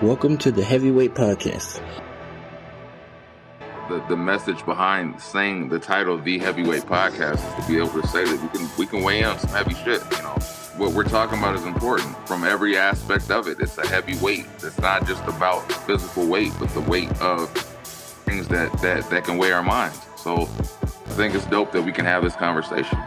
Welcome to the Heavyweight Podcast. The message behind saying the title of the Heavyweight Podcast is to be able to say that we can weigh in on some heavy shit. You know, what we're talking about is important from every aspect of it. It's a heavy weight. It's not just about physical weight, but the weight of things that can weigh our minds. So I think it's dope that we can have this conversation.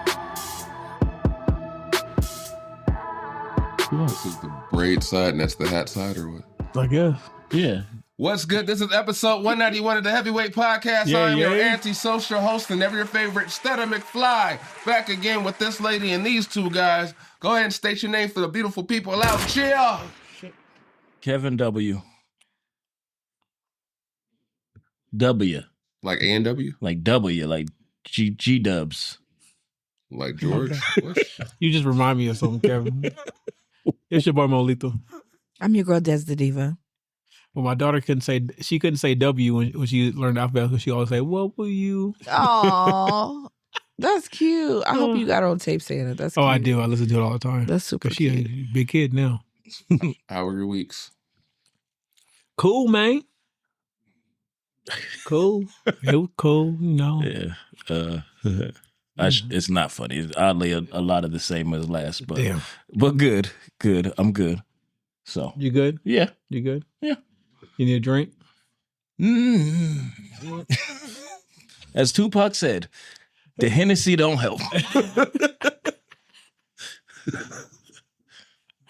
This is the braid side and that's the hat side, or what? I guess. Yeah. What's good? This is episode 191 of the Heavyweight Podcast. Yeah, I'm your yeah. antisocial host and ever your favorite Stutter McFly. Back again with this lady and these two guys. Go ahead and state your name for the beautiful people out here. Kevin W. W. Like A&W? Like W, like G dubs. Like George? What? You just remind me of something, Kevin. It's your boy Molito. I'm your girl, Des the Diva. Well, my daughter couldn't say W when she learned the alphabet, because she always say, "What will you?" Aw, that's cute. I hope you got her on tape saying it. That's cute. Oh, I do. I listen to it all the time. That's super Because she cute. a big kid now. How are your weeks? Cool, man. Cool. It was cool, you know. Yeah. It's not funny. It's oddly a lot of the same as last, but Damn. but good. I'm good. So You good? yeah. You good? Yeah. You need a drink? As Tupac said, the Hennessy don't help.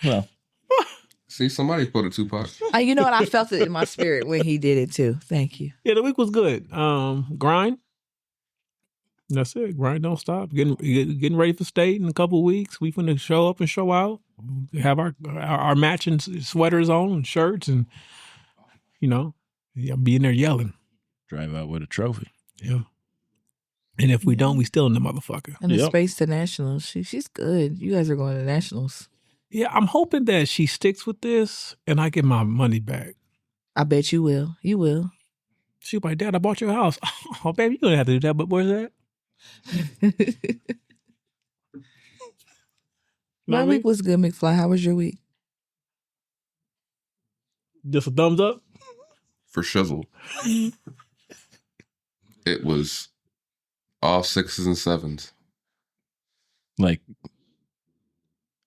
Well, See, somebody put a Tupac. You know what? I felt it in my spirit when he did it too. Thank you. Yeah, the week was good. Grind. That's it. Grind don't stop. Getting ready for state in a couple of weeks. We finna show up and show out. Have our matching sweaters on and shirts, and be in there yelling. drive out with a trophy. Yeah. And if we don't, we still in the motherfucker. And the Yep. space to nationals. She's good. You guys are going to nationals. Yeah, I'm hoping that she sticks with this and I get my money back. I bet you will. You will. She was like, "Dad, I bought your house." Oh, baby, you don't have to do that, but where's that? My Know what I week mean? was good, McFly. How was your week? Just a thumbs up? For shizzle. It was all 6s and 7s. Like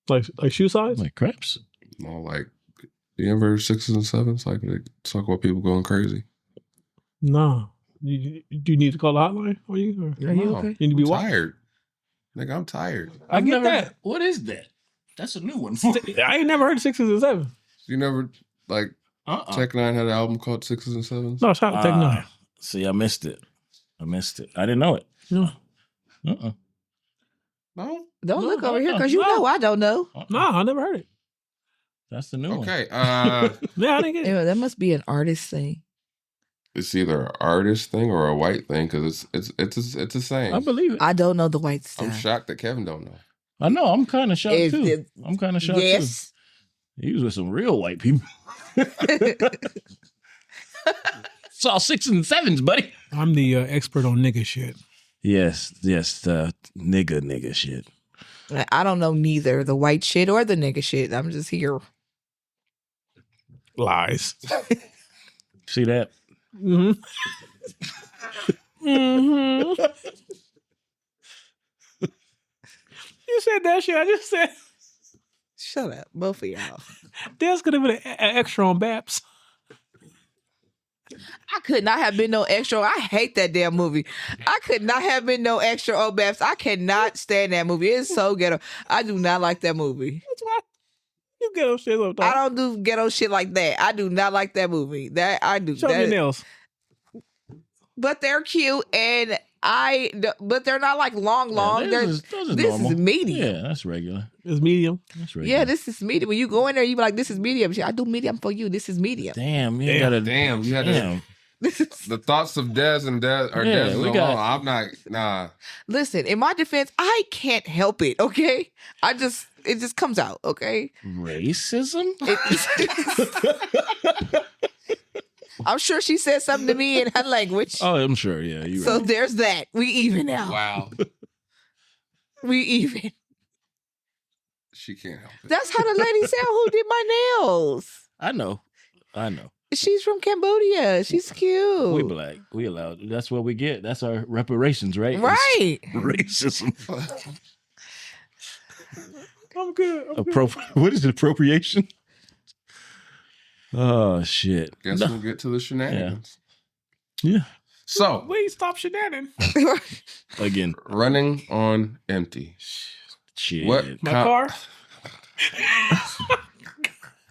Like shoe size? craps. All like, you ever 6s and 7s? Like, they talk about people going crazy. No. Do you need to call the hotline? Are you Are you No, okay? You need to be I'm what? tired. Nigga, I'm tired. I get that. What is that? That's a new one. I ain't never heard of 6s and 7s. You never, like, Tech Nine had an album called 6s and 7s? No, shout out to Tech Nine. See, I missed it. I didn't know it. No. No? Don't No, look no, over here no, because you no. know I don't know. No, I never heard it. That's the new one. Okay. Yeah, I didn't get it. Anyway, that must be an artist thing. It's either an artist thing or a white thing, because it's the same. I believe it. I don't know the white I'm stuff. shocked that Kevin don't know. I know. I'm kind of shocked If too. it- I'm kind of shocked Yes. too. He was with some real white people. It's all 6s and 7s, buddy. I'm the expert on nigga shit. Yes, nigga shit. I don't know neither the white shit or the nigga shit. I'm just here. Lies. See that? Mm-hmm. Mm-hmm. You said that shit. I just said Shut up, both of y'all. there's gonna be an extra on Baps. I could not have been no extra. I hate that damn movie. I could not have been no extra Obese. I cannot stand that movie. It's so ghetto. I do not like that movie. That's why you get on shit sometimes. I don't do ghetto shit like that. I do not like that movie. That I do. Show me your nails. But they're cute, and but they're not like long. Yeah, They're, those is this normal. is medium. Yeah, that's regular. It's medium. That's regular. Yeah, this is medium. When you go in there, you be like, "This is medium." I do medium for you. This is medium. Damn, you Damn. gotta. Damn, you had to, Damn. the thoughts of Des and Des are Yeah, Des we alone. got- I'm not, nah. Listen, in my defense, I can't help it. Okay, it just comes out. Okay. Racism? I'm sure she said something to me in her language. Oh, I'm sure. Yeah, you So right. there's that. We even now. Wow. We even. She can't help it. That's how the lady said who did my nails. I know. I know. She's from Cambodia. She's cute. We black. We allowed. That's what we get. That's our reparations, right? Right. It's racism. I'm good. I'm good. What is it? Appropriation? Oh shit. Guess we'll get to the shenanigans. Yeah. So, Wait, stop shenanigans. Again. running on empty. Shit. What? My car?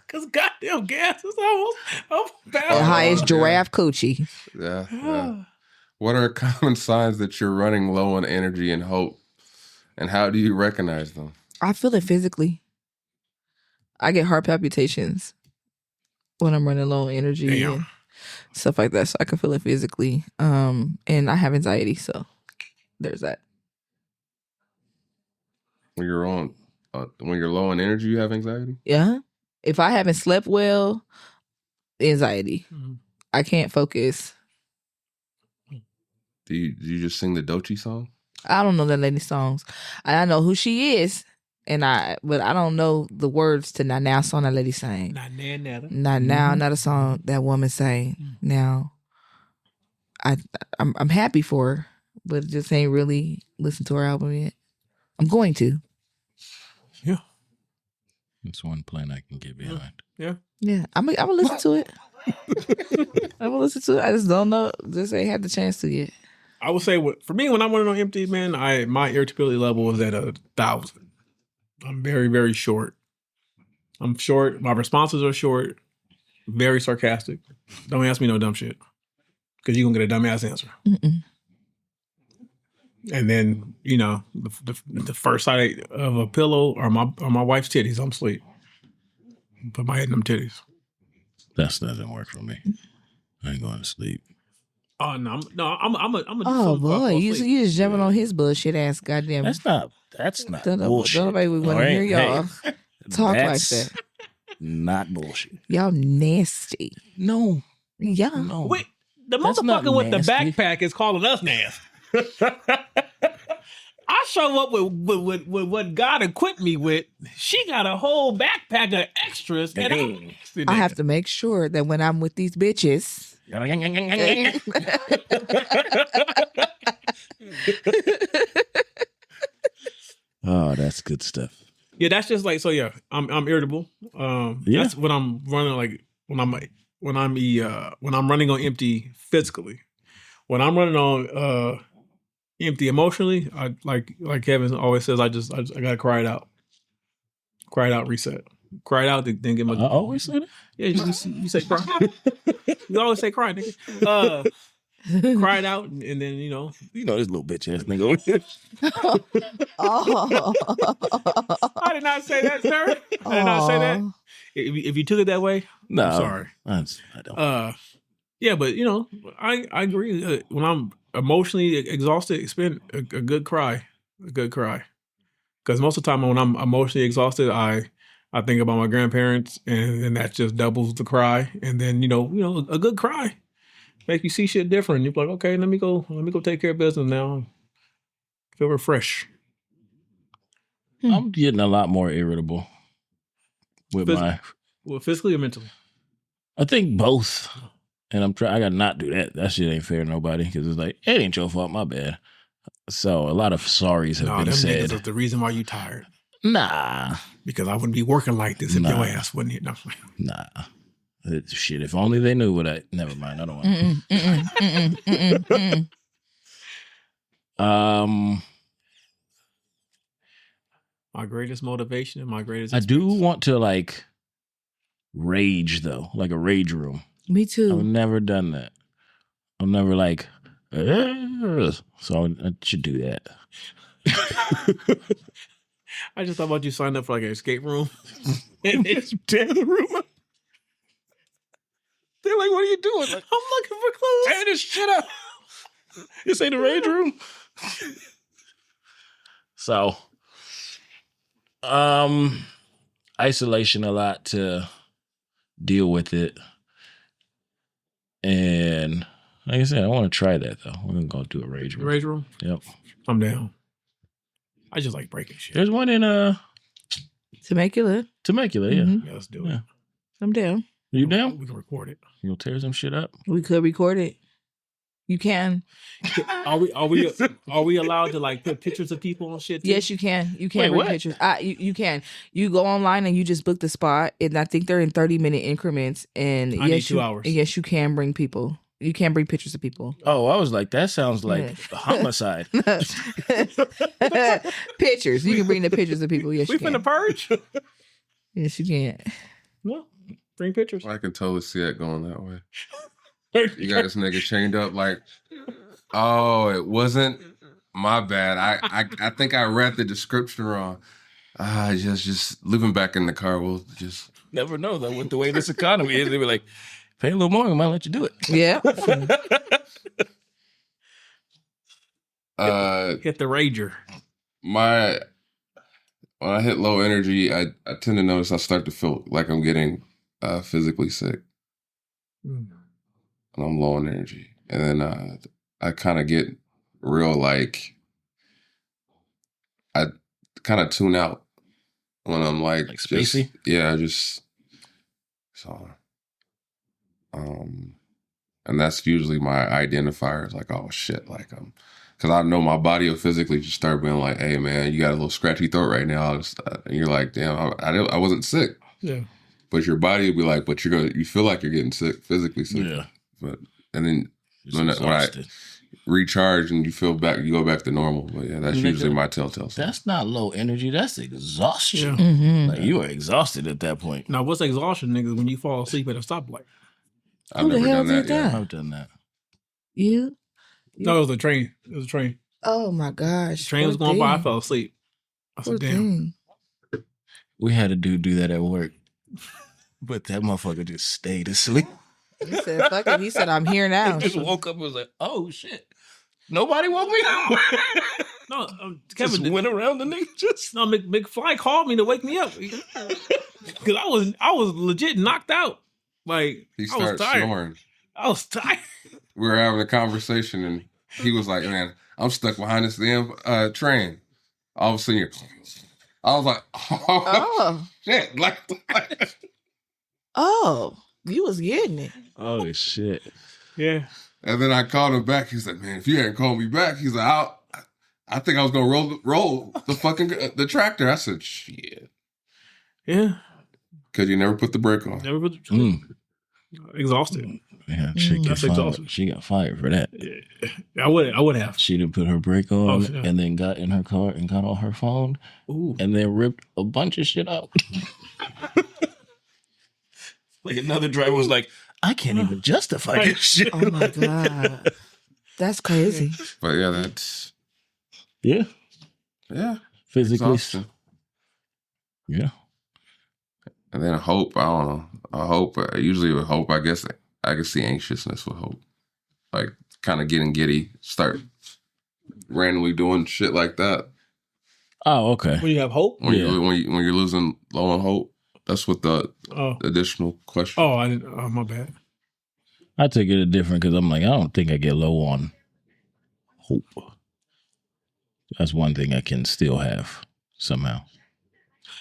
Because goddamn gas is almost The bad. highest giraffe coochie. Yeah. What are common signs that you're running low on energy and hope? And how do you recognize them? I feel it physically. I get heart palpitations when I'm running low on energy and stuff like that. So I can feel it physically. And I have anxiety, so there's that. When you're low on energy, you have anxiety? Yeah. If I haven't slept well, anxiety. Mhm. I can't focus. Do you just sing the Doechii song? I don't know that lady's songs. I know who she is, but I don't know the words to Not Now song that lady sang. Not nada. Not now, not a song that woman sang. Now, I'm happy for her, but just ain't really listened to her album yet. I'm going to. Yeah. It's one plan I can get behind. Yeah. Yeah, I'm gonna listen to it. I'm gonna listen to it. I just don't know. Just ain't had the chance to yet. I would say for me, when I'm running on empty, man, my irritability level is at 1,000. I'm very, very short. I'm short. My responses are short. Very sarcastic. Don't ask me no dumb shit, because you're gonna get a dumbass answer. Mm-mm. And then, the first sight of a pillow or my wife's titties, I'm asleep. Put my head in them titties. That doesn't work for me. I ain't going to sleep. Oh no, I'm a. Oh boy, you just jumping on his bullshit ass, goddamn. That's not Don't bullshit. nobody want to hear y'all talk like That's that. Not bullshit. Y'all nasty. No. Yeah. No. Wait, the That's not motherfucker with the nasty. backpack is calling us nasty. I show up with what God equipped me with. She got a whole backpack of extras, and I have to make sure that when I'm with these bitches, Oh, that's good stuff. Yeah, that's just like so. Yeah, I'm irritable. Yeah. That's when I'm running like when I'm running on empty physically. When I'm running on empty emotionally, I like Kevin always says, I gotta cry it out. Cry it out, reset. Cry it out, then get my. I always say that. Yeah, you say cry. You always say cry, nigga. Cry it out, and then This little bitch ass nigga over here. oh, I did not say that, sir. I did not say that. If you took it that way, No, I'm sorry. I don't. Yeah, but I agree. When I'm emotionally exhausted, spend a good cry, Because most of the time when I'm emotionally exhausted, I think about my grandparents, and then that just doubles the cry. And then a good cry makes you see shit different. You're like, okay, let me go take care of business now. Feel refreshed. I'm getting a lot more irritable with physically or mentally. I think both. And I gotta not do that. That shit ain't fair to nobody, because it's like, it ain't your fault, my bad. So a lot of sorries have been them said. niggas is the reason why you tired. Nah. Because I wouldn't be working like this if your ass wasn't here. No. Nah. Shit, if only they knew what never mind. I don't want My greatest motivation and my greatest I do experience. want to rage though, like a rage room. me I've too. never done that. I'm never like, so I should do that. I just thought about you signed up for like an escape room. And they just tear the room up. They're like, what are you doing? Like, I'm looking for clues. Tear this shit up. This ain't a rage room. So, isolation a lot to deal with it. And like I said, I want to try that though. We're gonna go do a rage room. Rage room? Yep. I'm down. I just like breaking shit. There's one in Temecula. Temecula, yeah. Mhm. Yeah, let's do Yeah. it. I'm down. You down? We can record it. You'll tear some shit up. We could record it. You can. Are we allowed to like put pictures of people and shit? Too? Yes, you can. You can Wait, bring what? pictures. You can. You go online and you just book the spot, and I think they're in 30-minute increments. And I need 2 hours. Yes, you can bring people. You can bring pictures of people. Oh, I was like, that sounds like homicide. Pictures. You can bring the pictures of people. Yes, We you can. finna purge. Yes, you can. No, bring pictures. I can totally see it going that way. You got this nigga chained up like, oh, it wasn't my bad. I think I read the description wrong. Just living back in the car. We'll just Never know though with the way this economy is. They be like, pay a little more, we might let you do it. Yeah. Hit the rager. When I hit low energy, I tend to notice I start to feel like I'm getting physically sick. And I'm low on energy. And then I kind of get real like, I kind of tune out when I'm like spacey? So, and that's usually my identifier. It's like, oh shit, like because I know my body will physically just start being like, hey man, you got a little scratchy throat right now. And you're like, damn, I wasn't sick. Yeah. But your body will be like, but you feel like you're getting sick, physically sick. Yeah. And then when I recharge and you go back to normal. But yeah, that's usually my telltale sign. That's not low energy. That's exhaustion. Yeah. Mm-hmm. Like you are exhausted at that point. Now, what's exhaustion, niggas? When you fall asleep at a stoplight? I've never done that yet. I've done that. You? No, it was a train. It was a train. Oh my gosh. The train was going by. I fell asleep. I said, damn. We had a dude do that at work, but that motherfucker just stayed asleep. He said, fuck it. He said, I'm here now. He just woke up and was like, oh shit. Nobody woke me up. No, Kevin just went around the nigga just. No, McFly called me to wake me up. Because I was legit knocked out. Like, He I was started tired. snoring. I was tired. We were having a conversation and he was like, man, I'm stuck behind this damn train. All of a sudden, I was like, oh, shit. Like, oh, you was getting it. Oh shit. Yeah. and then I called him back. He's like, man, if you hadn't called me back, he's like, I think I was going to roll the fucking the tractor. I said, shit. Yeah. Because you never put the brake on. Never put exhausted. Yeah, she got fired for that. Yeah. I would have. She didn't put her brake on and then got in her car and got on her phone. Ooh. And then ripped a bunch of shit out. Like another driver was like, I can't even justify this shit. Oh my God. That's crazy. But yeah, that's... Yeah. Physically. Exhaustion. Yeah. And then hope, I don't know. Usually with hope, I guess I can see anxiousness with hope. Like kind of getting giddy, start randomly doing shit like that. Oh, okay. When you have hope? When you're losing low on hope. That's what the additional question. Oh, I didn't. Oh, my bad. I take it different because I'm like, I don't think I get low on hope. That's one thing I can still have somehow.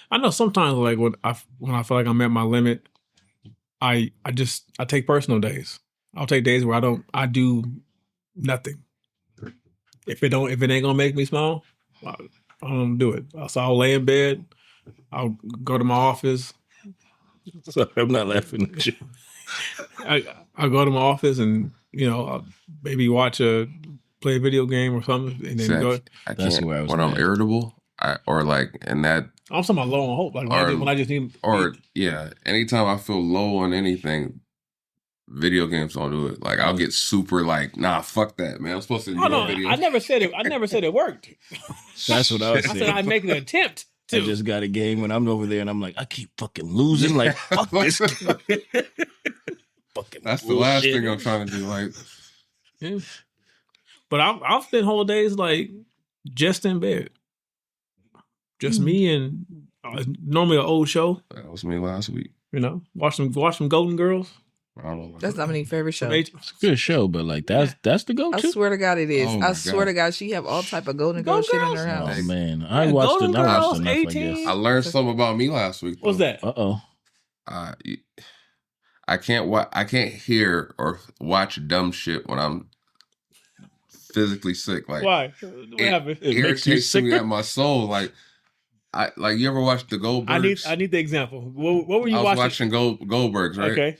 I know sometimes, like when I feel like I'm at my limit, I take personal days. I'll take days where I do nothing. If it ain't gonna make me smile, I don't do it. So I'll lay in bed. I'll go to my office. Sorry, I'm not laughing at you. I'll go to my office and I'll maybe play a video game or something, and then go. That's where I was. When I'm irritable, I'm talking about low on hope. Like when I just need. Anytime I feel low on anything, video games don't do it. Like I'll get super like, nah, fuck that, man. I'm supposed to. Video. I never said it worked. That's what I was saying. I said I'd make an attempt. I just got a game when I'm over there and I'm like, I keep fucking losing. Like, fuck this. Fucking That's the last thing I'm trying to do. Like, yeah. But I'll spend whole days like just in bed, just me and normally an old show. That was me last week. Watch some Golden Girls. I don't know. That's Dominique's favorite show. It's a good show, but like that's the go-to. I swear to God it is. Oh I swear to God she have all type of Golden Girl shit in her house. Oh man, I watched enough, I guess. I learned something about me last week. What's that? Uh-oh. I I can't hear or watch dumb shit when I'm physically sick. Like, why? What happened? It makes you irritates me sicker? at my soul. Like, you ever watch the Goldbergs? I need the example. What were you I was watching? Goldbergs, right? Okay.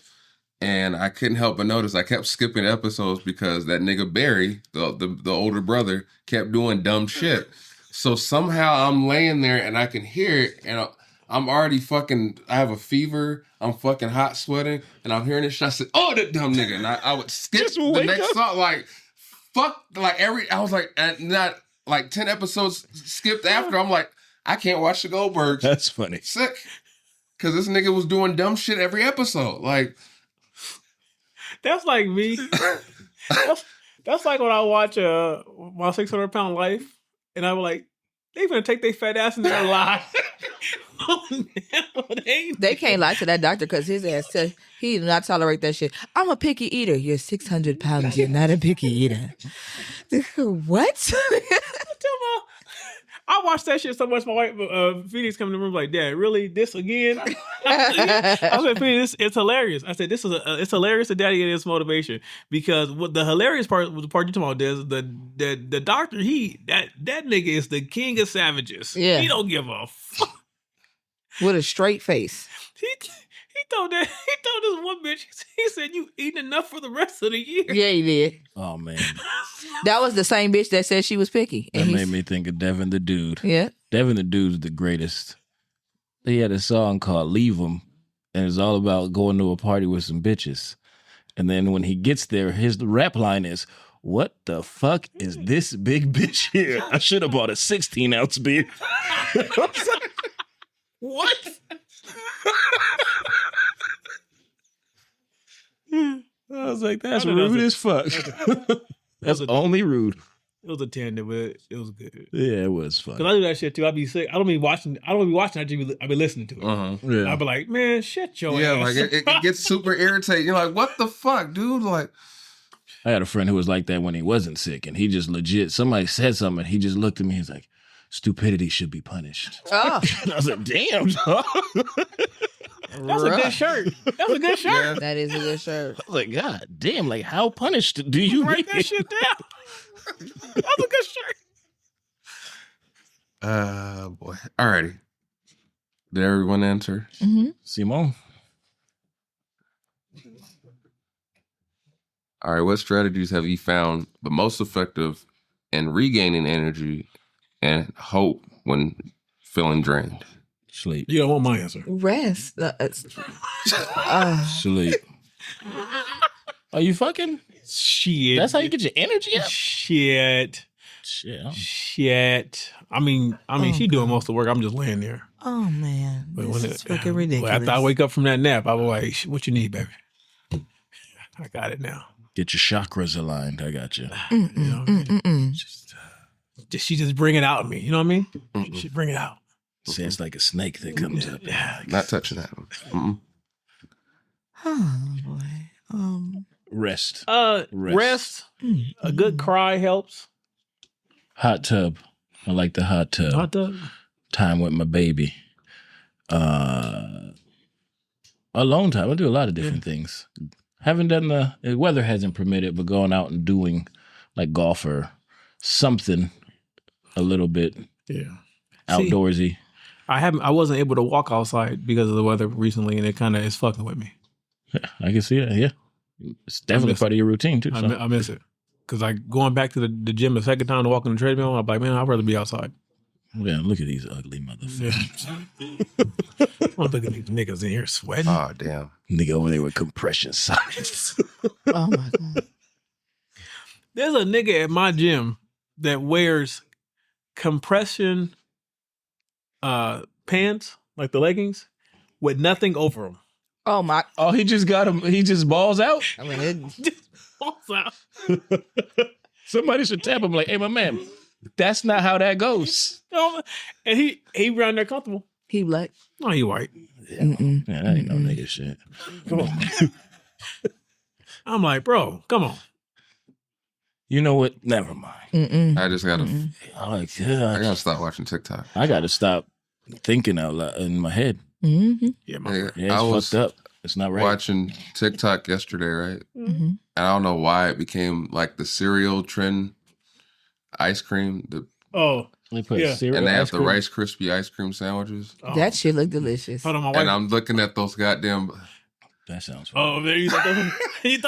And I couldn't help but notice I kept skipping episodes because that nigga Barry, the older brother, kept doing dumb shit. So somehow I'm laying there and I can hear it, and I'm already fucking. I have a fever. I'm fucking hot sweating, and I'm hearing this shit. I said, "Oh, that dumb nigga!" And I would skip Just the wake next up. song. Like, fuck. Like I was like, and not like 10 episodes skipped after. I'm like, I can't watch the Goldbergs. That's funny. Sick. Because this nigga was doing dumb shit every episode. Like, That's like me. that's like when I watch my 600-pound life, and I'm like, they gonna take their fat ass in there alive. Oh, no, They can't lie to that doctor because his ass said he did not tolerate that shit. I'm a picky eater. You're 600 pounds. You're not a picky eater. What? I watched that shit so much. My wife, Phoenix, come in the room like, "Dad, really this again?" I said, "Phoenix, it's hilarious." I said, it's hilarious that Daddy gets motivation because what the hilarious part was the part you talking about. The doctor, that nigga is the king of savages. Yeah. He don't give a fuck. With a straight face. He told this one bitch. He said, "You eating enough for the rest of the year." Yeah, he did. Oh man, That was the same bitch that said she was picky. that made me think of Devin the Dude. Yeah. Devin the Dude's the greatest. He had a song called "Leave 'Em," and it's all about going to a party with some bitches. And then when he gets there, his rap line is, "What the fuck is this big bitch here? I should have bought a 16-ounce beer." What? I was like, that's I know rude that's as fuck. That's only rude. It was a tandem, but it was good. Yeah, it was fun. Cause I do that shit too. I be sick. I don't be watching. I be listening to it. Yeah. I be like, man, shit, your yeah, ass. like it gets super irritating. You're like, what the fuck, dude? Like, I had a friend who was like that when he wasn't sick, and he just legit, somebody said something, and he just looked at me, he's like, "Stupidity should be punished." Oh. And I was like, damn, dog. That's a good shirt. That's a good shirt. yeah. That is a good shirt. I was like, God damn, like how punished do you Write mean? that shit down. That's a good shirt. Boy. Alrighty. Did everyone answer? Mm-hmm. Simone? All right. What strategies have you found the most effective in regaining energy and hope when feeling drained? Sleep. You don't want my answer. Rest. Sleep. Are you fucking? Shit. That's how you get your energy up? Shit. Shit. I mean, she doing most of the work. I'm just laying there. Oh, man. But This when is fucking ridiculous. After I wake up from that nap, I was like, "What you need, baby?" I got it now. Get your chakras aligned. I got you. You know, she just bring it out of me. You know what I mean? She bring it out. See, it's like a snake that comes up. Yeah. Not touching that one. Mm-mm. Oh, boy. Rest. Rest. A good cry helps. Hot tub. I like the hot tub. Hot tub. Time with my baby. Alone time. I do a lot of different things. Haven't done the weather hasn't permitted, but going out and doing like golf or something a little bit outdoorsy. I wasn't able to walk outside because of the weather recently, and it kind of is fucking with me. Yeah, I can see that. Yeah, it's definitely part of your routine too. So. I miss it because going back to the gym a second time to walk on the treadmill, I'm like, man, I'd rather be outside. Yeah, look at these ugly motherfuckers. I'm looking at these niggas in here sweating. Oh, damn. Nigga over there with compression socks. Oh, my God. There's a nigga at my gym that wears compression pants, like the leggings, with nothing over them. Oh, my. Oh, he just got him. He just balls out. I mean, Somebody should tap him like, "Hey, my man, that's not how that goes." And he around there comfortable. he black. No, he white. Yeah, that ain't no nigga shit. Come on. I'm like, bro, come on. You know what? Never mind. I just gotta. I I gotta stop watching TikTok. gotta stop thinking out loud in my head. Mm-hmm. Yeah, Yeah, Yeah, it's fucked up. It's not right. Watching TikTok yesterday, right? Mm-hmm. And I don't know why it became like the cereal trend ice cream. They put Yeah. cereal And they ice have the cream. Rice Krispie ice cream sandwiches. Oh. That shit look delicious. Hold on, my And wife. I'm looking at those goddamn... That sounds Oh, right. man, you thought that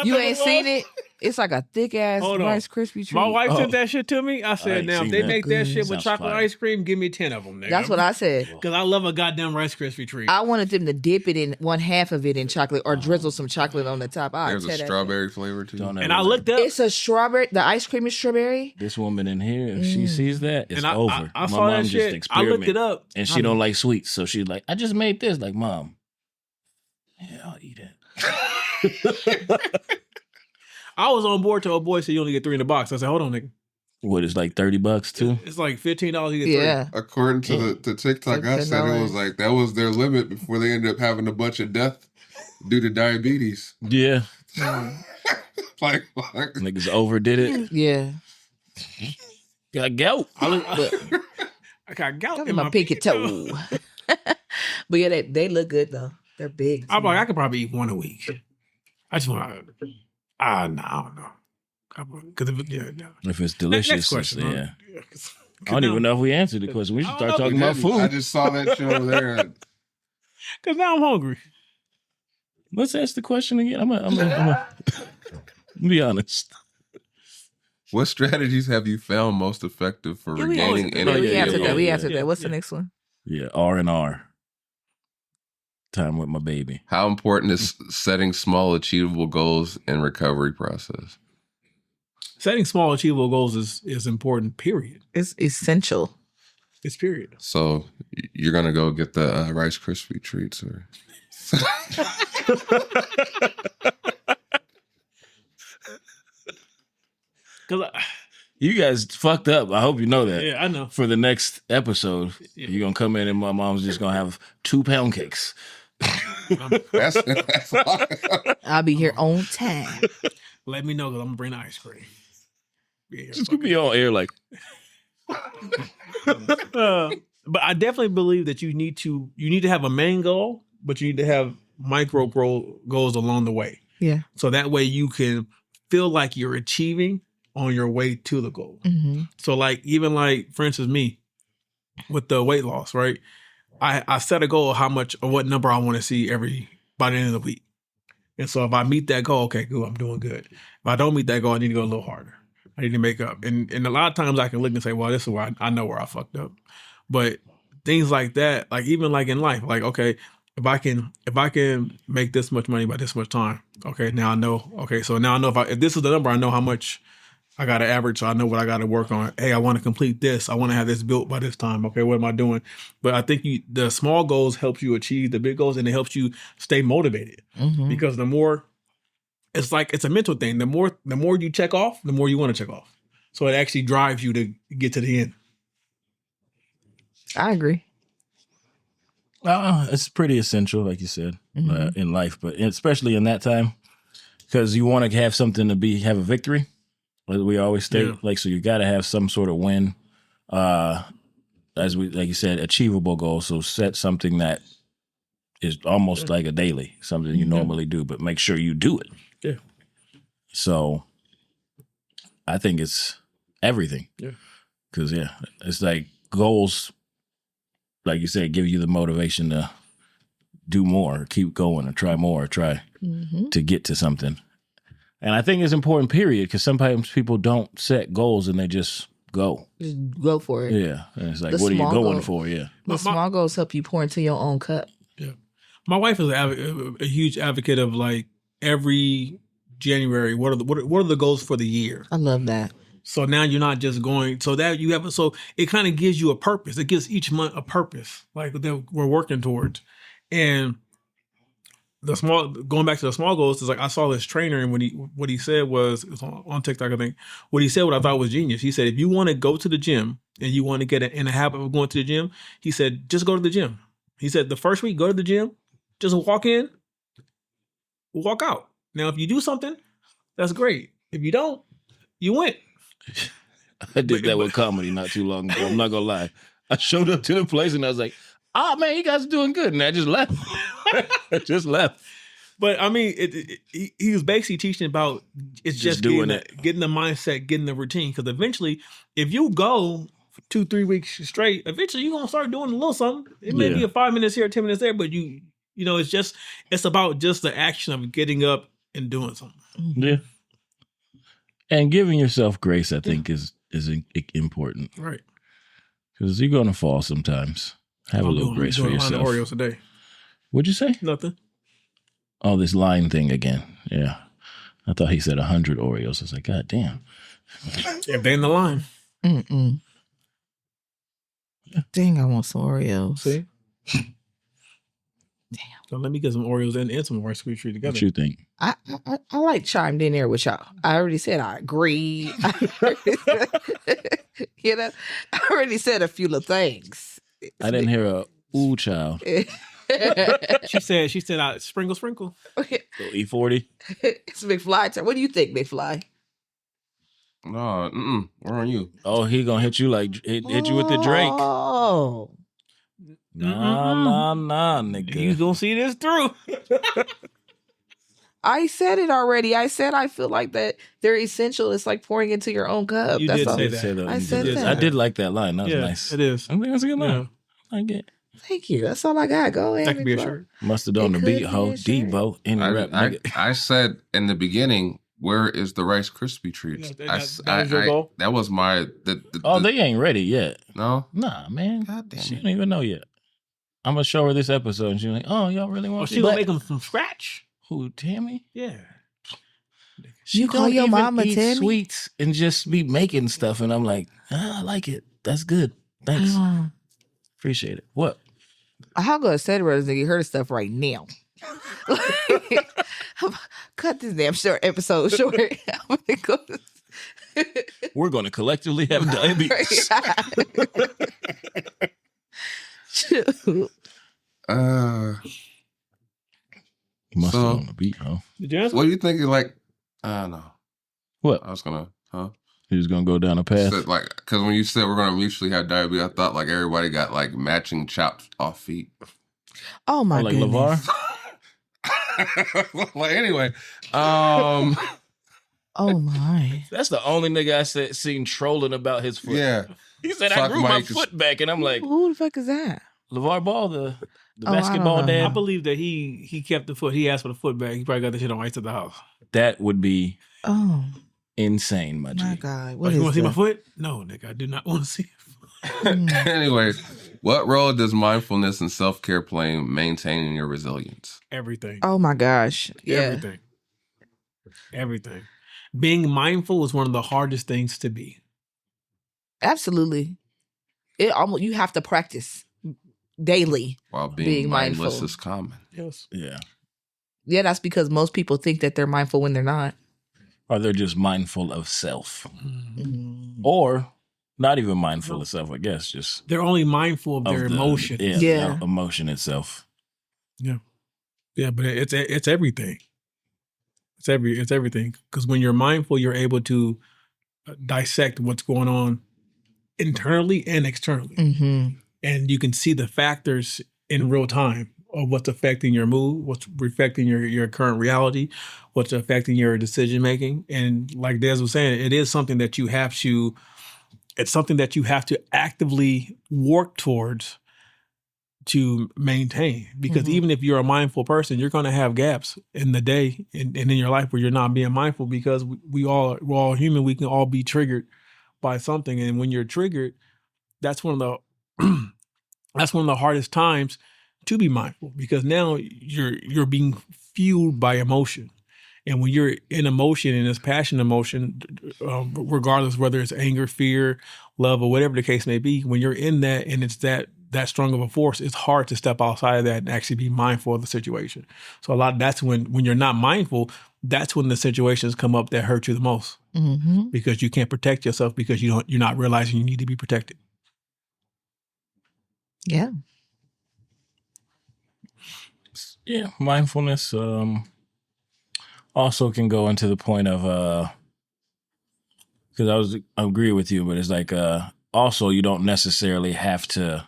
You was ain't was? seen it? It's like a thick ass Hold on. Rice Krispie treat. My wife Oh. sent that shit to me. I said, ain't now, if seen they that. make that shit with Sounds chocolate fire. ice cream, give me 10 of them, nigga. That's what I said. Because I love a goddamn Rice Krispie treat. I wanted them to dip it in one half of it in chocolate or drizzle some chocolate on the top. There's a strawberry flavor too. Don't and ever I let- looked up. It's a strawberry. The ice cream is strawberry. This woman in here, if she sees that, it's and over. I My saw mom that just shit. I experiment. looked it up. And she don't like sweets. So she's like, I just made this. Like, Mom, yeah, I'll eat it. I was on board till a boy said you only get 3 in the box. I said, hold on, nigga. What, it's like $30 too? It's like $15 you get 3. Yeah. According to the TikTok, I said it was $10. like that was their limit before they ended up having a bunch of death due to diabetes. Yeah. like, Niggas overdid it. Yeah. Got gout. I got gout Look in at my pinky toe. But yeah, they look good though. They're big. I'm like, I could probably eat 1 a week. I just want to. I don't know. Because no. If it's delicious, Next question. yeah. Yeah. I don't even know if we answered the question. We should start talking about food. I just saw that show there. Because now I'm hungry. Let's ask the question again. I'm gonna be honest. What strategies have you found most effective for Yeah, regaining energy? we answered that. We yeah, answered yeah, that. What's the yeah. next one? Yeah, R&R. Time with my baby. How important is setting small, achievable goals in recovery process? Setting small, achievable goals is important, period. It's essential. It's period. So you're gonna go get the Rice Krispie treats, or Because You guys fucked up. I hope you know that. yeah, I know. For the next episode, Yeah. you're going to come in and my mom's just going to have 2 pound cakes. that's I'll be here on time. Let me know because I'm gonna bring the ice cream. Yeah, Just gonna be on air like, but I definitely believe that you need to have a main goal, but you need to have micro goals along the way. Yeah. So that way you can feel like you're achieving on your way to the goal. Mm-hmm. So like even like for instance me with the weight loss, right? I set a goal of how much or what number I want to see by the end of the week. And so if I meet that goal, okay, cool, I'm doing good. If I don't meet that goal, I need to go a little harder. I need to make up. And a lot of times I can look and say, well, this is where I know where I fucked up. But things like that, like even like in life, like, okay, if I can make this much money by this much time, okay, now I know. Okay, so now I know if this is the number, I know how much I got to average, so I know what I got to work on. Hey, I want to complete this. I want to have this built by this time. Okay, what am I doing? But I think the small goals helps you achieve the big goals, and it helps you stay motivated. Mm-hmm. Because the more, it's a mental thing. The more you check off, the more you want to check off. So it actually drives you to get to the end. I agree. well, it's pretty essential, like you said, in life, but especially in that time, because you want to have something to have a victory. Like we always state, like, so you got to have some sort of win. Like you said, achievable goal. So set something that is almost like a daily, something you normally do, but make sure you do it. Yeah. So I think it's everything. Yeah. Because, it's like goals, like you said, give you the motivation to do more, keep going, or try more, or try to get to something. And I think it's important, period, because sometimes people don't set goals and they just go. Just go for it. Yeah. And it's like, The what are you small going goal. for? Yeah. The small goals help you pour into your own cup. Yeah. My wife is a huge advocate of like every January, what are the goals for the year? I love that. So now you're not just going, so it kind of gives you a purpose. It gives each month a purpose, like that we're working towards. And going back to the small goals, is like I saw this trainer and what he said was on TikTok, I think. What he said, what I thought was genius. He said, if you want to go to the gym and you want to get in a habit of going to the gym, he said, just go to the gym. He said, the first week, go to the gym, just walk in, walk out. Now, if you do something, that's great. If you don't, you went. I did that with comedy not too long ago. I'm not going to lie. I showed up to the place and I was like, man, you guys are doing good. And I just left. But I mean, he was basically teaching about it's just doing getting the mindset, getting the routine. Because eventually, if you go for 2-3 weeks straight, eventually you're gonna start doing a little something. It may be a 5 minutes here, 10 minutes there, but you know, it's about just the action of getting up and doing something. Yeah. And giving yourself grace, I think, is important. Right. Because you're gonna fall sometimes. Have a little grace for yourself. Oreos today. What'd you say? Nothing. Oh, this line thing again. Yeah. I thought he said 100 Oreos. I was like, God damn. If they in the line. Mm-mm. Dang, I want some Oreos. See? Damn. So let me get some Oreos and some Rice Krispie Treat together. What you think? I like chimed in there with y'all. I already said I agree. You know, I already said a few little things. I didn't hear a ooh child. She said, sprinkle. So E40. It's McFly turn. What do you think, McFly? No, where are you? Oh, he gonna hit you like hit you with the Drake. Oh. Nah, nigga. You gonna see this through. I said it already. I said I feel like that they're essential. It's like pouring into your own cup. You That's did all. say that. I said that. I did like that line. That was nice. It is. I think that's a good line. I get it. Thank you. That's all I got. Go ahead. That could be a McFly. shirt. Mustard on the It beat, could ho. be a shirt. Devo. Any rap, nigga. I said in the beginning, where is the Rice Krispie treats? That was your goal? That was my. They ain't ready yet. No? Nah, man. God damn She it. don't even know yet. I'm gonna show her this episode, and she's like, "Oh, y'all really want?" She gonna make them from scratch? Who, Tammy? Yeah. She You call don't your even mama eat Tammy? sweets and just be making stuff, and I'm like, I like it. That's good. Thanks. Appreciate it. What? I'm gonna say to her, nigga, heard of stuff right now. Cut this damn short episode short. We're gonna collectively have diabetes. Mustard on the beat, huh? Did you answer? What do you think? Like, I don't know. What? I was gonna, He was gonna go down a path. Said, like, because when you said we're gonna mutually have diabetes, I thought like everybody got like matching chopped off feet. Oh my like goodness. LeVar? Like anyway, Oh my. That's the only nigga I seen trolling about his foot. yeah. He said, I Fuck grew my Mike. foot back, and I'm like, Who the fuck is that? LeVar Ball, the Oh, I basketball don't know. I dad. believe that he kept the foot. He asked for the foot back. He probably got the shit on ice at the house. That would be Oh insane, my G. my God. Like, What you is want to see my that? foot? No, nigga, I do not want to see it. Anyway, what role does mindfulness and self care play in maintaining your resilience? Everything. Oh my gosh. Yeah. Everything. Being mindful is one of the hardest things to be. Absolutely. It almost you have to practice daily. While being Being mindless mindful. is common. Yes. Yeah. Yeah, that's because most people think that they're mindful when they're not. Or they're just mindful of self. Mm. Or not even mindful of self, I guess. Just They're only mindful of their emotions. Yeah. The emotion itself. Yeah, but it's everything. It's everything. Because when you're mindful, you're able to dissect what's going on internally and externally, Mm-hmm. and you can see the factors in real time of what's affecting your mood, what's affecting your current reality, what's affecting your decision making. And like Des was saying, it is something that you have to. It's something that you have to actively work towards to maintain, because even if you're a mindful person, you're going to have gaps in the day and in your life where you're not being mindful, because we're all human. We can all be triggered by something. And when you're triggered, that's one of the hardest times to be mindful, because now you're being fueled by emotion. And when you're in emotion, and it's passion emotion, regardless whether it's anger, fear, love, or whatever the case may be, when you're in that and it's that strong of a force, it's hard to step outside of that and actually be mindful of the situation. So that's when you're not mindful, that's when the situations come up that hurt you the most, because you can't protect yourself, because you're not realizing you need to be protected. Yeah. Yeah. Mindfulness also can go into the point of, because I agree with you, but it's like also you don't necessarily have to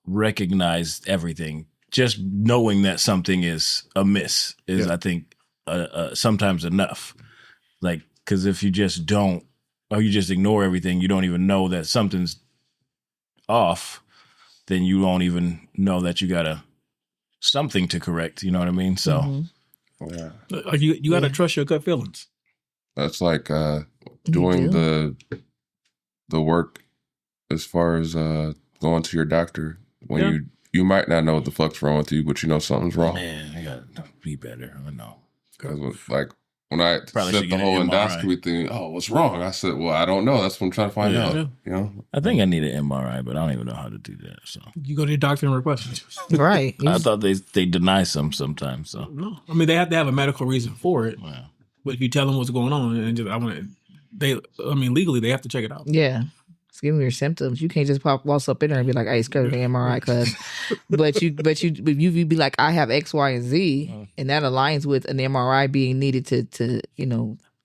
recognize everything just knowing that something is amiss is, I think, sometimes enough. Like, because if you just don't, or you just ignore everything, you don't even know that something's off, then you won't even know that you got something to correct. You know what I mean? So, Yeah. You got to trust your gut feelings. That's like doing the work as far as going to your doctor when you might not know what the fuck's wrong with you, but you know something's wrong. Man, I got to be better. I know. Because like when I Probably said the whole endoscopy thing, what's wrong? I said, well, I don't know. That's what I'm trying to find out. Yeah. You know, I think I need an MRI, but I don't even know how to do that. So You go to your doctor and request it. Right. I thought they deny sometimes. So No, I mean they have to have a medical reason for it. wow. But if you tell them what's going on and legally they have to check it out. Yeah. Just give me your symptoms. You can't just waltz up in there and be like, "Hey, schedule the MRI," cuz. But you be like, "I have X, Y, and Z," and that aligns with an MRI being needed to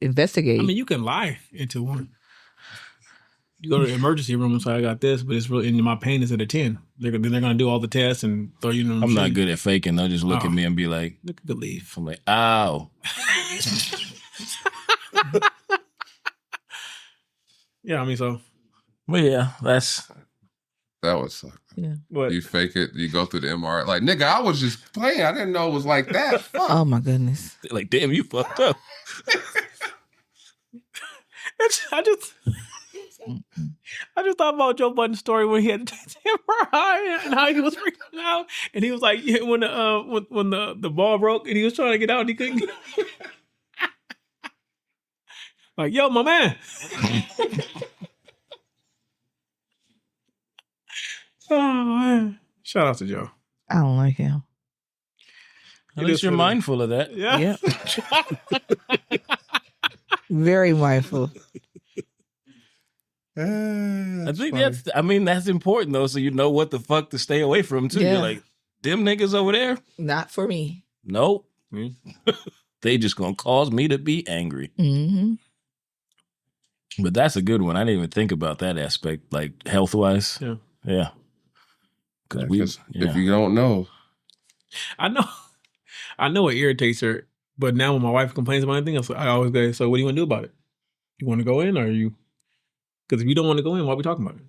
investigate. I mean, you can lie into one. You go to the emergency room and say, "I got this," but it's really, and my pain is at a 10. They're gonna do all the tests and throw you in the I'm not machine. good at faking. They'll just look at me and be like, Look at the leaf. I'm like, ow. Yeah, I mean, so. Well, yeah, that would suck. Yeah. What? You fake it, you go through the MRI. Like, nigga, I was just playing. I didn't know it was like that. Fuck. Oh my goodness. like, damn, you fucked up. I just thought about Joe Budden's story when he had to take the MRI and how he was freaking out, and he was like, when the ball broke and he was trying to get out and he couldn't get out. Like, yo, my man. Oh man! Shout out to Joe. I don't like him. At least you're mindful of that. Yeah. Very mindful. I think that's important though, so you know what the fuck to stay away from too. Yeah. You're like, them niggas over there? Not for me. Nope. They just gonna cause me to be angry. Mm-hmm. But that's a good one. I didn't even think about that aspect, like health wise. Yeah. Yeah. Because if you don't know, I know it irritates her, but now when my wife complains about anything else, I always go, so what do you want to do about it? You want to go in or you? Because if you don't want to go in, why are we talking about it?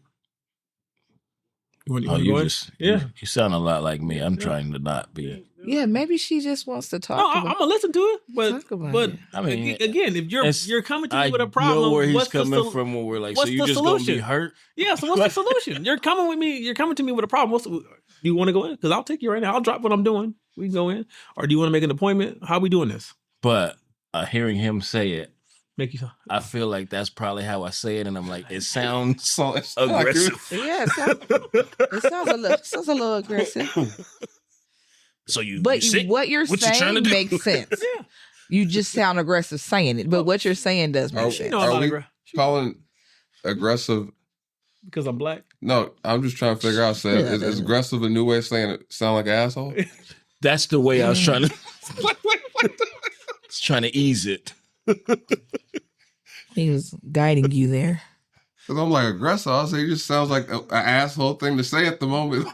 You want to go in? Yeah. You sound a lot like me. I'm trying to not be. Yeah, maybe she just wants to talk. I'm gonna listen to it, but it. I mean, again, if you're coming to me with a I problem, know where he's what's coming from. When we're like, so what's you the just solution? gonna be hurt? Yeah. So what's the solution? You're coming with me. You're coming to me with a problem. Do you want to go in? Because I'll take you right now. I'll drop what I'm doing. We can go in. Or do you want to make an appointment? How are we doing this? But hearing him say it, make you. I feel like that's probably how I say it, and I'm like, it sounds so aggressive. Yeah, it sounds a little aggressive. So you, but you what you're saying makes sense. Yeah. You just sound aggressive saying it, but what you're saying does make sense. Are we calling aggressive because I'm black? No, I'm just trying to figure out. Is aggressive a new way of saying it? Sound like an asshole? That's the way I was trying to. Trying to ease it. He was guiding you there. Because I'm like, aggressive. I say it just sounds like an asshole thing to say at the moment.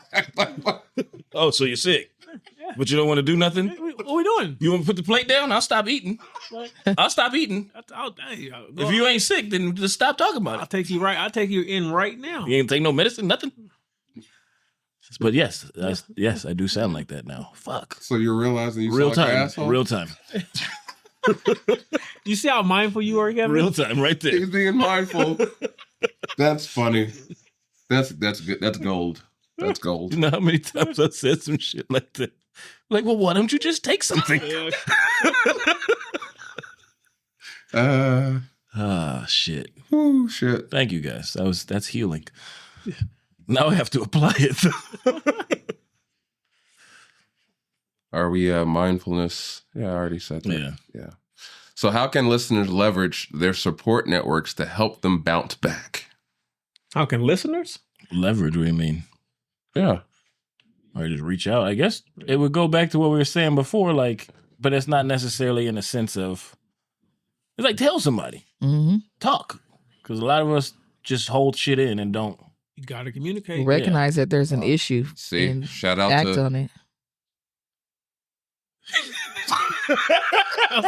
Oh, so you're sick, but you don't want to do nothing? What are we doing? You want to put the plate down? I'll stop eating. I'll stop eating. If you ain't sick, then just stop talking about it. I'll take you in right now. You ain't take no medicine, nothing? But yes, I do sound like that now. Fuck. So you're realizing you real sound time, like an asshole? real time. You see how mindful you are, Kevin? Real time, right there. He's being mindful. That's funny. That's good. That's gold. That's gold. You know how many times I said some shit like that? Like, well, why don't you just take something? Shit. Oh, shit. Thank you, guys. That's healing. Now I have to apply it. Are we mindfulness? Yeah, I already said that. Yeah. So how can listeners leverage their support networks to help them bounce back? How can listeners? Leverage, what do you mean? Yeah. Or just reach out. I guess it would go back to what we were saying before, like, but it's not necessarily in a sense of, it's like tell somebody. Mm-hmm. Talk. Because a lot of us just hold shit in and don't. You got to communicate. Recognize that there's an issue. See, and shout out act to on it. I was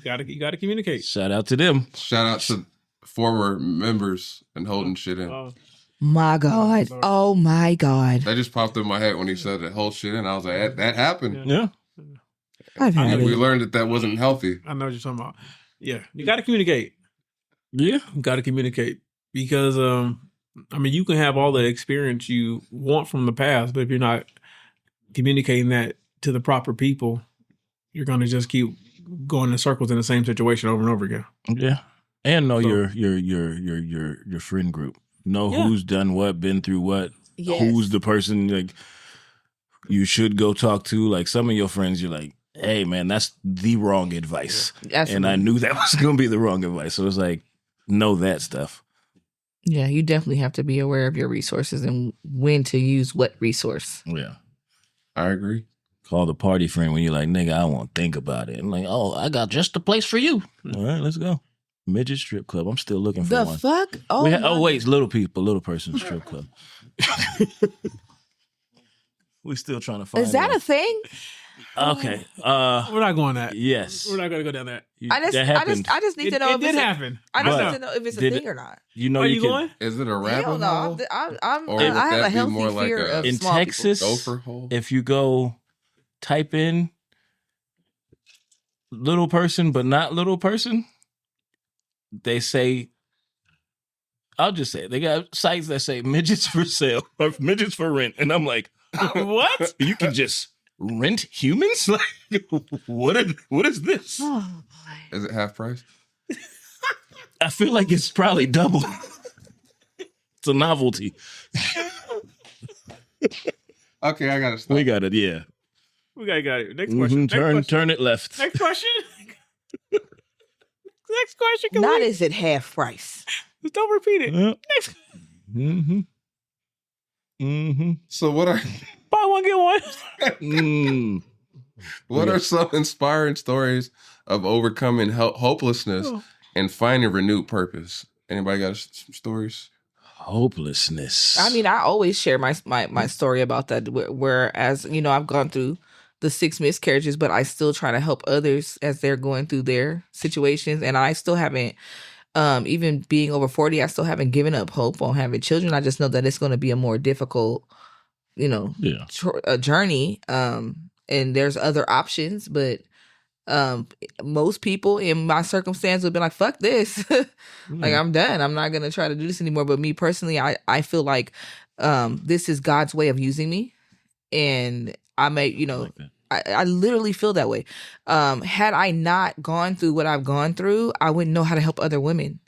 like, you gotta communicate. Shout out to them. Shout out to former members and holding shit in. My God. Oh my God. That just popped in my head when he said that hold shit in. I was like, that happened. Yeah. I've had And we it. learned that wasn't healthy. I know what you're talking about. Yeah, you got to communicate. Yeah. You got to communicate because, I mean, you can have all the experience you want from the past, but if you're not communicating that to the proper people, you're going to just keep going in circles in the same situation over and over again. Yeah. And know your friend group. Know who's done what, been through what, who's the person like you should go talk to. Like some of your friends, you're like, hey man, that's the wrong advice. And I knew that was going to be the wrong advice. So it's like, know that stuff. Yeah, you definitely have to be aware of your resources and when to use what resource. Yeah. I agree. Call the party friend when you're like, nigga, I won't think about it. I'm like, oh, I got just the place for you. All right, let's go. Midget strip club. I'm still looking for The one. fuck? Oh, wait, it's little person strip club. We still trying to find is that one. a thing? Okay. We're not going that. Yes. We're not going to go down that. I just need to know It if did it's happen. I just But need to know if it's a did thing it- or not. You know Are you you can, going? Is it a rabbit Hell hole? no. Or would I have that a be healthy more like fear a- of in small Texas, Gopher hole? if you go type in little person but not little person, they say, I'll just say it, they got sites that say midgets for sale or midgets for rent. And I'm like, what? You can just rent humans? Like, what is this? people. Oh boy. Is it half price? I feel like it's probably double. It's a novelty. Okay, I gotta stop. We got it, yeah. We got it. Next question. Next question. Turn it left. Next question. Next question. Can Not we? is it half price. Just don't repeat it. Yep. Next. Mm-hmm. Mm-hmm. So what are Buy one, get one. Mm. what are some inspiring stories of overcoming hopelessness and finding renewed purpose? Anybody got some stories? Hopelessness. I mean, I always share my story about that. Whereas, you know, I've gone through the 6 miscarriages, but I still try to help others as they're going through their situations. And I still haven't, even being over 40, I still haven't given up hope on having children. I just know that it's going to be a more difficult, you know, journey. And there's other options, but most people in my circumstance would be like, fuck this. Like, I'm done. I'm not going to try to do this anymore. But me personally, I feel like this is God's way of using me. And I may, you know, I literally feel that way. Had I not gone through what I've gone through, I wouldn't know how to help other women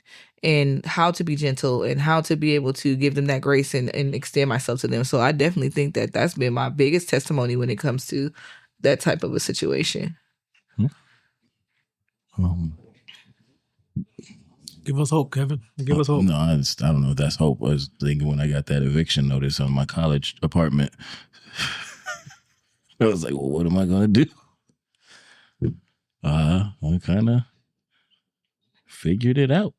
and how to be gentle and how to be able to give them that grace and extend myself to them. So I definitely think that that's been my biggest testimony when it comes to that type of a situation. Give us hope, Kevin. Give us hope. No, I don't know if that's hope. I was thinking when I got that eviction notice on my college apartment, I was like, well, what am I going to do? I kind of figured it out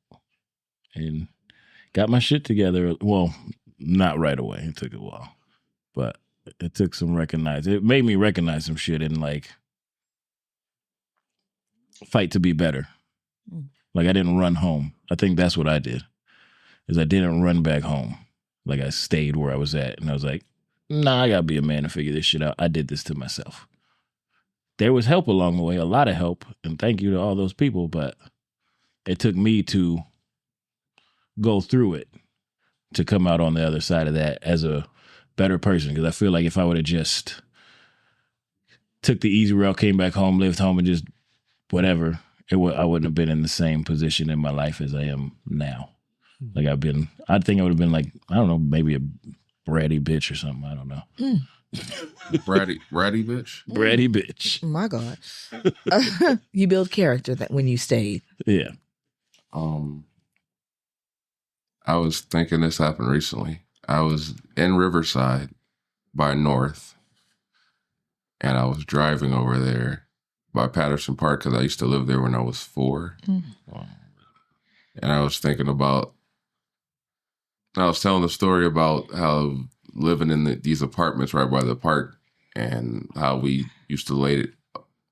and got my shit together. Well, not right away. It took a while, but it took some it made me recognize some shit and like fight to be better. Like I didn't run home. I think that's what I did, is I didn't run back home. Like I stayed where I was at and I was like, nah, I gotta be a man to figure this shit out. I did this to myself. There was help along the way, a lot of help, and thank you to all those people, but it took me to go through it to come out on the other side of that as a better person. Because I feel like if I would have just took the easy route, came back home, lived home, and just whatever, I wouldn't have been in the same position in my life as I am now. Like I think I would have been like, I don't know, maybe a bratty bitch or something. I don't know. Bratty bitch? Bratty bitch. My God. You build character that when you stayed. Yeah. I was thinking this happened recently. I was in Riverside by North, and I was driving over there by Patterson Park because I used to live there when I was 4. And I was thinking about, I was telling the story about how living in these apartments right by the park, and how we used to lay it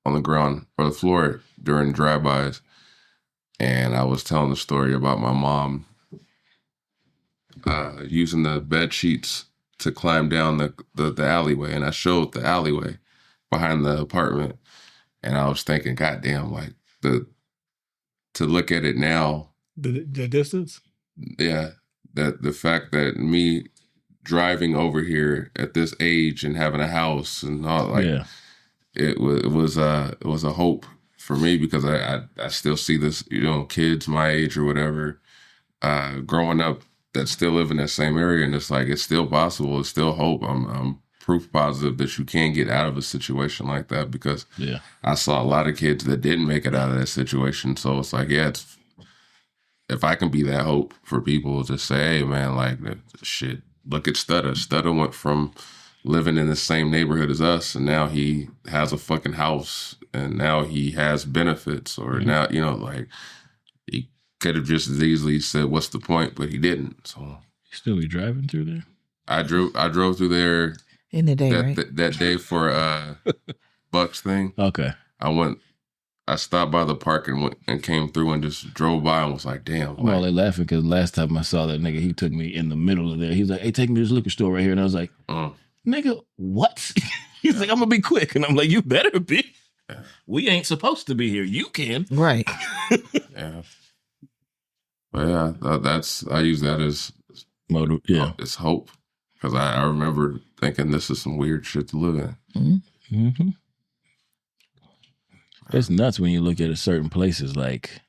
on the ground or the floor during drive-bys. And I was telling the story about my mom using the bed sheets to climb down the alleyway, and I showed the alleyway behind the apartment, and I was thinking, God damn, like to look at it now, the distance. Yeah, that the fact that me driving over here at this age and having a house and all, like, it was a hope for me, because I still see this, kids my age or whatever, growing up that still live in that same area, and it's like, it's still possible, it's still hope. I'm proof positive that you can get out of a situation like that, because I saw a lot of kids that didn't make it out of that situation. So it's like, if I can be that hope for people to say, hey man, like, shit, look at Stutter. Stutter went from living in the same neighborhood as us, and now he has a fucking house, and now he has benefits, or now, like, he could have just as easily said, what's the point? But he didn't. So You still be driving through there? I drove through there in the day, that day for Bucks thing. Okay. I stopped by the park and went and came through and just drove by and was like, damn. I'm only laughing because last time I saw that nigga, he took me in the middle of there. He's like, hey, take me to this liquor store right here. And I was like, nigga, what? He's like, I'm going to be quick. And I'm like, you better be. We ain't supposed to be here. You can. Right. Yeah. But yeah, I use that as motive. Yeah. It's hope. Because I remember thinking this is some weird shit to live in. Mm-hmm. It's nuts when you look at certain places. Like,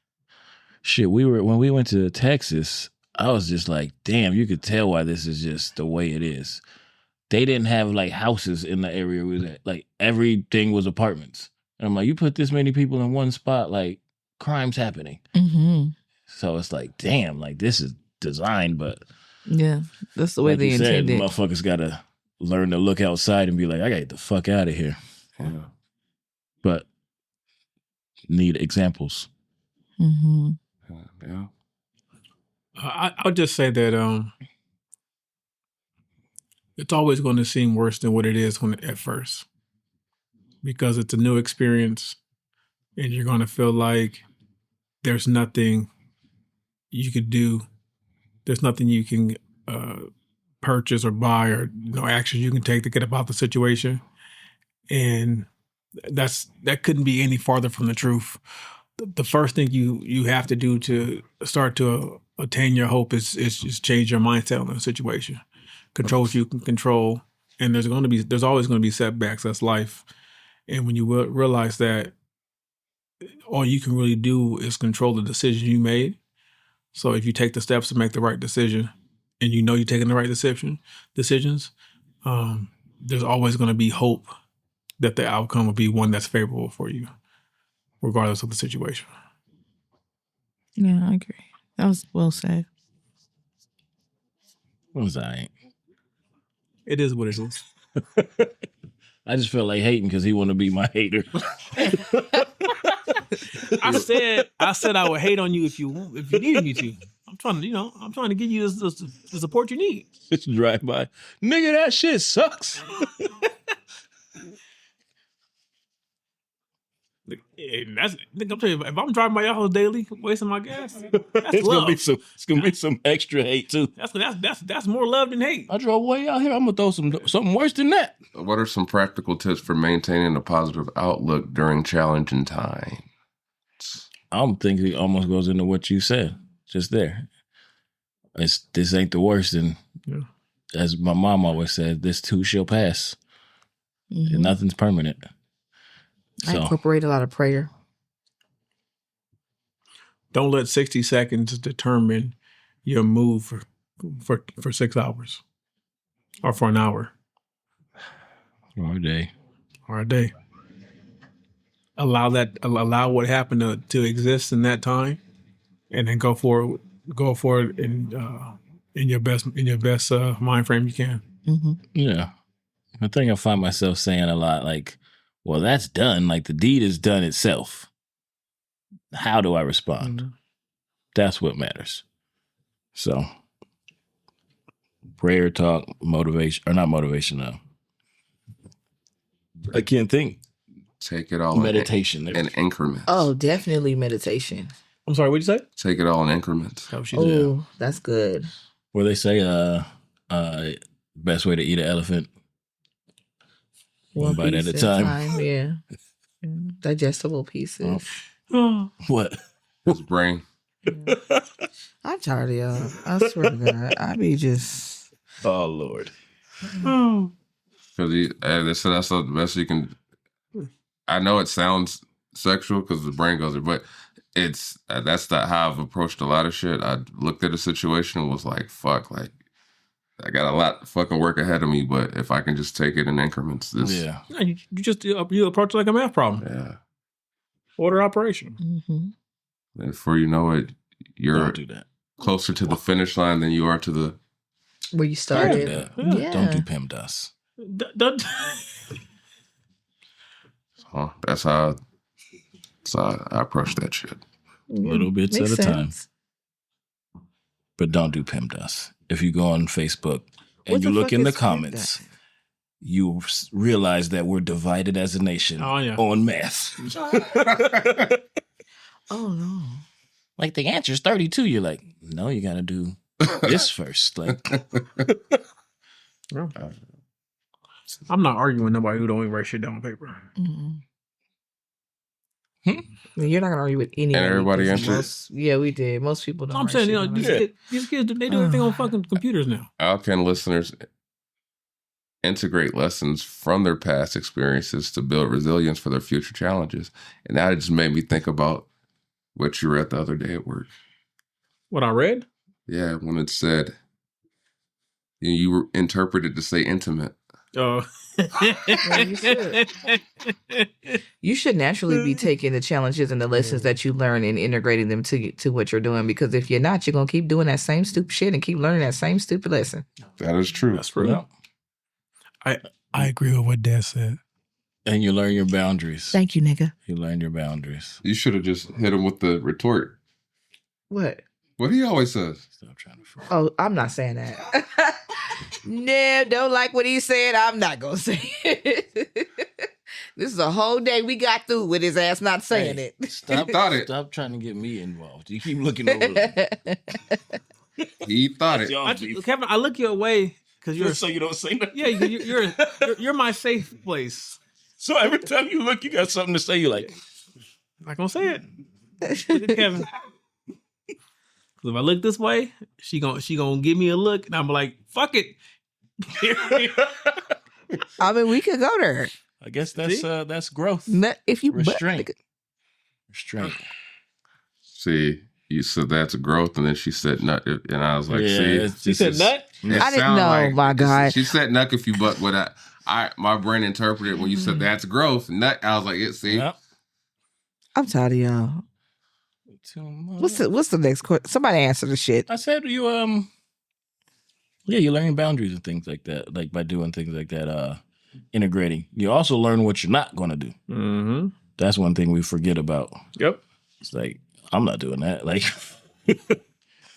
shit, when we went to Texas, I was just like, damn, you could tell why this is just the way it is. They didn't have like houses in the area we was at. Like, everything was apartments. And I'm like, you put this many people in one spot, like, crime's happening. Mm-hmm. So it's like, damn, like, this is designed, but yeah, that's the way like they intended. Motherfuckers gotta learn to look outside and be like, I gotta get the fuck out of here. Yeah. But need examples. Mm-hmm. Yeah. I'll just say that it's always going to seem worse than what it is at first, because it's a new experience, and you're going to feel like there's nothing you could do. There's nothing you can purchase or buy, or no action you can take to get about the situation, and that couldn't be any farther from the truth. The first thing you have to do to start to attain your hope is just change your mindset on the situation. Control what you can control, and there's always going to be setbacks. That's life, and when you realize that all you can really do is control the decision you made. So if you take the steps to make the right decision, and you're taking the right decisions, there's always going to be hope that the outcome will be one that's favorable for you, regardless of the situation. Yeah, I agree. That was well said. What was I? It is what it is. I just felt like hating because he want to be my hater. I said I would hate on you if you needed me to. I'm trying to give you the support you need. Just drive by, nigga. That shit sucks. I'm telling you, if I'm driving by your house daily, wasting my gas, that's it's love. Gonna be some extra hate too. That's more love than hate. I drove way out here. I'm gonna throw something worse than that. What are some practical tips for maintaining a positive outlook during challenging times? I'm thinking it almost goes into what you said just there. This ain't the worst, and as my mom always said, this too shall pass. Mm-hmm. And nothing's permanent. I incorporate a lot of prayer. Don't let 60 seconds determine your mood for 6 hours or for an hour. Or a day. Allow what happened to exist in that time, and then go for it in your best mind frame you can. Mm-hmm. Yeah. I think I find myself saying a lot like, well, that's done. Like, the deed is done itself. How do I respond? Mm-hmm. That's what matters. So, prayer talk, motivation, or not motivation, I can't think. Take it all Meditation. in increments. Oh, definitely meditation. I'm sorry, what'd you say? Take it all in increments. Oh, that's good. Where they say best way to eat an elephant, one bite at a time. Yeah. Digestible pieces. What? His brain. I'm tired of y'all. I swear to God. I be just... Oh, Lord. Because they said that's the best you can... I know it sounds sexual because the brain goes there, but it's that's not how I've approached a lot of shit. I looked at a situation and was like, fuck, like, I got a lot of fucking work ahead of me, but if I can just take it in increments, Yeah, you approach it like a math problem. Yeah. Order operation. Mm-hmm. And before you know it, you're Don't do that. closer to the finish line than you are to the... Where you started. Yeah. Don't do PEMDAS. That's how I approach that shit. Little bits at a time. But don't do PEMDAS. If you go on Facebook and you look in the comments, you realize that we're divided as a nation on math. Oh, no. Like, the answer's 32. You're like, no, you got to do this first. Like, I'm not arguing with nobody who don't even write shit down on paper. You're not going to argue with anyone. And everybody answered? Yeah, we did. Most people don't. I'm saying, these kids, they do everything on fucking computers now. How can listeners integrate lessons from their past experiences to build resilience for their future challenges? And that just made me think about what you read the other day at work. What I read? Yeah, when it said, you interpreted to say intimate. Oh. You should naturally be taking the challenges and the lessons that you learn and integrating them to what you're doing, because if you're not, you're going to keep doing that same stupid shit and keep learning that same stupid lesson. That is true. That's true. I agree with what Dad said. And you learn your boundaries. Thank you, nigga. You learn your boundaries. You should have just hit him with the retort. What? What he always says. Stop trying to... Oh, I'm not saying that. No, don't like what he said. I'm not going to say it. This is a whole day we got through with his ass not saying it. Stop trying to get me involved. You keep looking over. He thought it. Kevin, I look your way because you're so you don't say nothing. Yeah, you're my safe place. So every time you look, you got something to say. You're like, not gonna say it. Look at Kevin. If I look this way, she gonna give me a look, and I'm like, fuck it. I mean, we could go there. I guess that's growth. If you restraint. See, you said that's growth, and then she said nut, and I was like, see, she said nut. I didn't know. Like, my God, she said nut if you but what my brain interpreted when you said that's growth. Nut, I was like, see. Yep. I'm tired of y'all. What's the next question? Somebody answer the shit. I said you you learn boundaries and things like that, like by doing things like that, integrating. You also learn what you're not going to do. Mm-hmm. That's one thing we forget about. Yep. It's like, I'm not doing that. Like,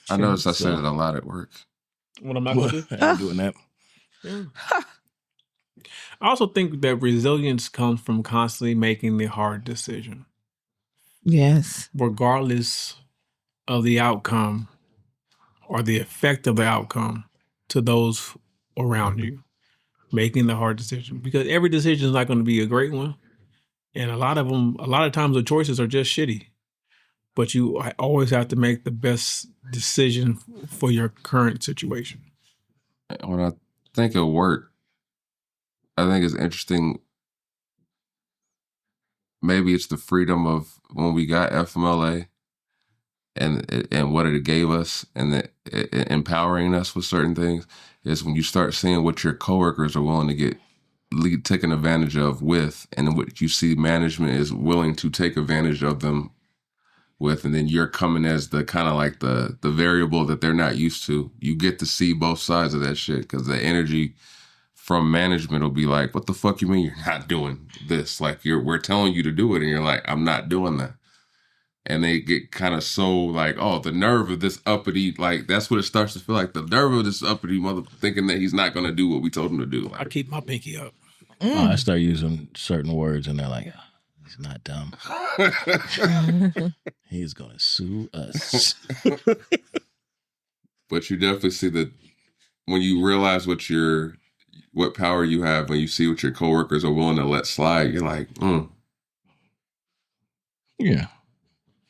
I noticed I said it a lot at work. What I'm not going to do? I'm doing that. Yeah. I also think that resilience comes from constantly making the hard decision. Yes. Regardless of the outcome or the effect of the outcome to those around you. Making the hard decision. Because every decision is not going to be a great one. And a lot of times the choices are just shitty. But you always have to make the best decision for your current situation. When I think of work, I think it's interesting. Maybe it's the freedom of when we got FMLA and what it gave us and empowering us with certain things is when you start seeing what your coworkers are willing to get taken advantage of with, and what you see management is willing to take advantage of them with, and then you're coming as the kind of like the variable that they're not used to. You get to see both sides of that shit because the energy from management will be like, what the fuck you mean you're not doing this? Like we're telling you to do it and you're like, I'm not doing that. and they get kind of so like, oh, the nerve of this uppity, like that's what it starts to feel like. The nerve of this uppity mother thinking that he's not going to do what we told him to do. Like, I keep my pinky up. I start using certain words, and they're like, "Oh, he's not dumb. He's going to sue us." But you definitely see that when you realize what power you have, when you see what your coworkers are willing to let slide, you're like, Yeah.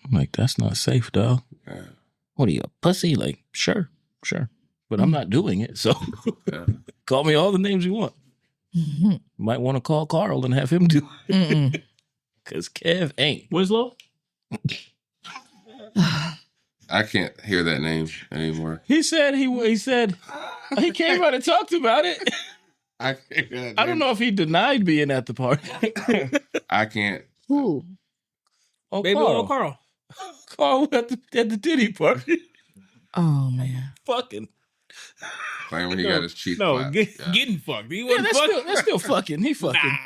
I'm like, that's not safe, dog. yeah. What are you, a pussy? Like, sure. But I'm not doing it, so Yeah. call me all the names you want. Might want to call Carl and have him do it. Because Kev ain't. Winslow? I can't hear that name anymore. He said he came out and talked about it. I can't hear that name. I don't know if he denied being at the party. I can't. Who? Oh, Baby old Carl. Carl at the Diddy party. Oh man. Fucking. Playing when he got his cheek No, flat. getting fucked. He Yeah, wasn't fucking. that's still fucking. He fucking. Nah.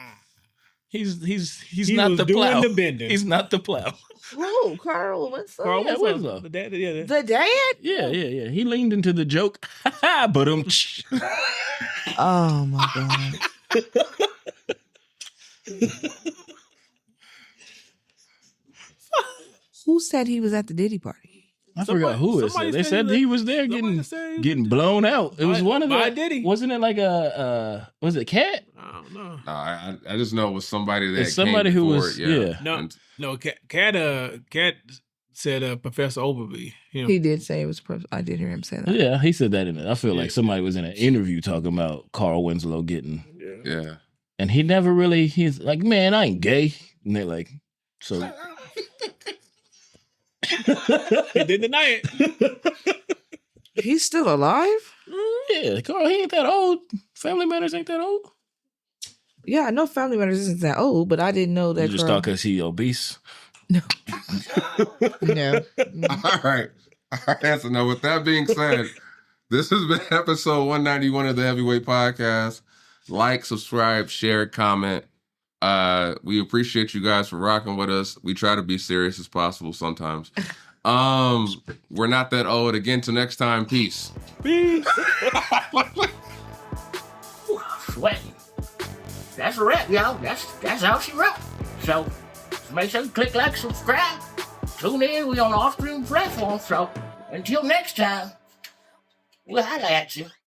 He's He not was the doing plow. the bending. He's not the plow. Who? Carl Winslow? Carl Yeah, Winslow. Winslow. The dad, yeah. The dad? Yeah. He leaned into the joke. But Oh my god. Who said he was at the Diddy party? I forgot who it said. They said he was there getting blown out. It was one of by the. Diddy. Wasn't it like a? Was it Cat? I don't know. No, I just know it was somebody that It's somebody came who forward, was yeah. No, Cat said Professor Overby. He did say it was. I did hear him say that. Yeah, he said that in it. I feel like somebody was in an interview talking about Carl Winslow getting, Yeah. and he never really. He's like, man, I ain't gay, and they're like, so. He didn't deny it. He's still alive? Yeah, Carl, he ain't that old. Family Matters ain't that old. Yeah, I know Family Matters isn't that old, but I didn't know that. You just Carl... thought because he obese. No. No. All right. So now with that being said, this has been episode 191 of the Heavyweight Podcast. Like, subscribe, share, comment. We appreciate you guys for rocking with us. We try to be serious as possible sometimes. We're not that old. Again, till next time, peace. Peace. Sweating. That's a wrap, y'all. That's how she wrote. So make sure you click like, subscribe. Tune in. We on all streaming platforms. So until next time, we'll holla at you.